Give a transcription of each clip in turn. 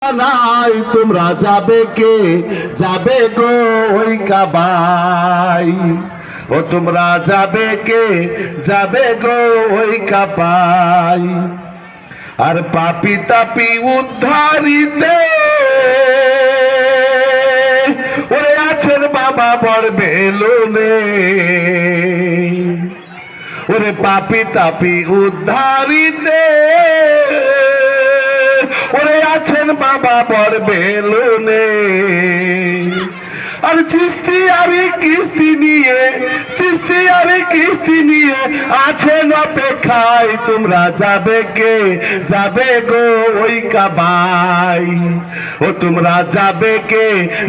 নাই তোমরা যাবে কে যাবে গো ওই কাবাই ও তোমরা যাবে কে যাবে গো ওই কাবাই আর পাপি তাপি উদ্ধারিতে ওরে আছেন বাবা বড় বেলুনে ওরে পাপি তাপি উদ্ধারিতে ওরে আছেন বাবা বড় বেলুনে আর চিস্তি আরে কিস্তি নিয়ে আছেন অপেক্ষায় তোমরা যাবে কে যাবে গো ওই কাবাই ও তোমরা যাবে কে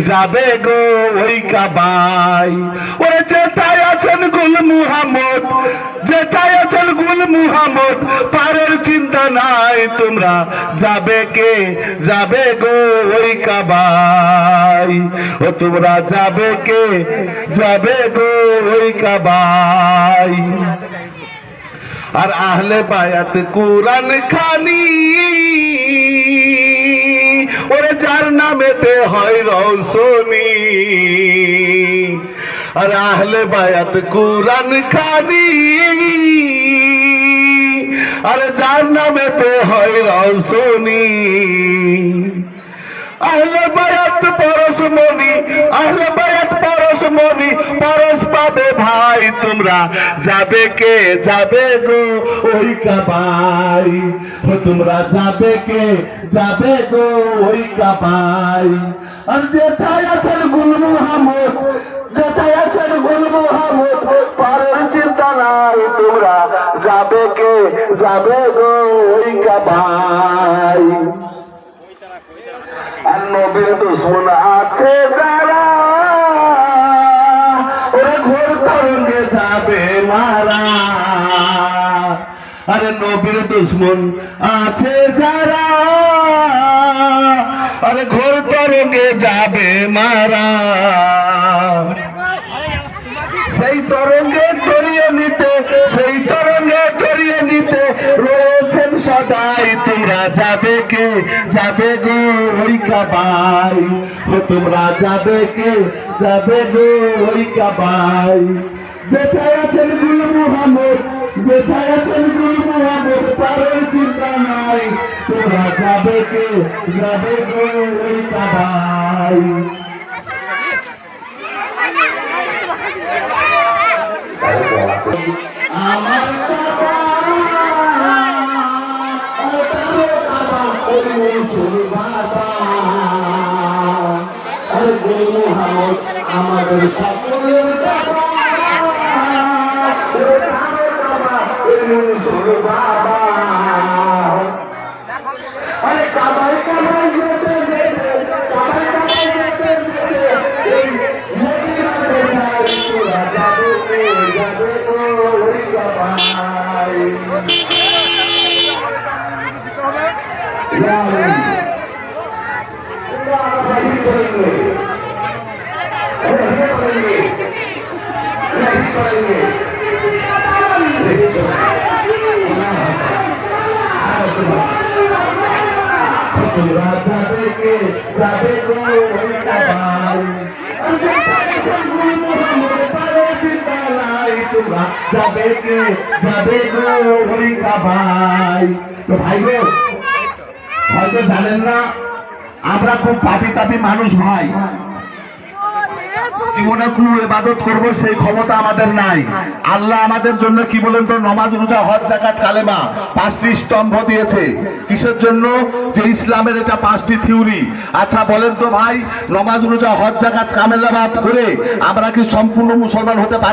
যাবে গো ওই কাবাই ওরে যেটাই আছেন গুল মুহাম্মদ যেটাই আছেন গুল মুহাম্মদ পারের চিন্তা নাই তোমরা যাবে কে যাবে গো ওই কাবাই ও তোমরা যাবে কে যাবে গো ওই কাবাই আর আহলে বায়াত কুরআন খানি ওরে যার নামেতে হয় রওশনী আর আহলে বায়াত কুরআন খানি আর যার নামেতে হয় রওশনী আহলে বায়াত পরশমণি আহলে বায়াত পরশমণি পরশ পাবে ভাই তোমরা যাবে কে যাবে গো ওই কাবাই ও তোমরা যাবে কে যাবে গো ওই কাবাই আর যেটাই আছেন গুল মুহাম্মদ যেটাই আছেন গুল মুহাম্মদ পারের চিন্তা নাই তোমরা যাবে কে যাবে গো ওই কাবাই আর নবীর দুশ্মন আছে যারা ওরা ঘোর তরঙ্গে যাবে মারা আরে নবীর দুশ্মন আছে যারা আরে ঘোর তরঙ্গে যাবে মারা সেই তরঙ্গে তরিয়ে নিতে সেই তরঙ্গে তরিয়ে নিতে রয়েছেন সদাই তোমরা যাবে কে যাবে গো ওই কাবাই ও তোমরা যাবে কে যাবে গো ওই কাবাই যেটাই আছেন গুল মুহাম্মদ যেটাই আছেন গুল মুহাম্মদ পারের চিন্তা নাই তোমরা যাবে কে যাবে গো ওই কাবাই আমার কাবা আমাদের সকলের বাবা আরে কাবাই কাবাই যেতে যেতে কাবাই কাবাই যেতে যেতে যাবে ওই কাবাই তোমরা যাবে কে যাবে গো ওই কাবাই তোমরা যাবে কে যাবে গো ওই কাবাই তো ভাই গো হয়তো জানেন না আমরা খুব পাপি তাপি মানুষ ভাই জীবনে কোনো ইবাদত করব সেই ক্ষমতা আমাদের নাই আল্লাহ আমাদের জন্য কি বলেন তো নামাজ রোজা হজ যাকাত কালেমা 5টি স্তম্ভ দিয়েছে কিসের জন্য যে ইসলামের এটা 5টি থিওরি আচ্ছা বলেন তো ভাই নামাজ রোজা হজ যাকাত কামেলা করে আমরা কি সম্পূর্ণ মুসলমান হতে পারি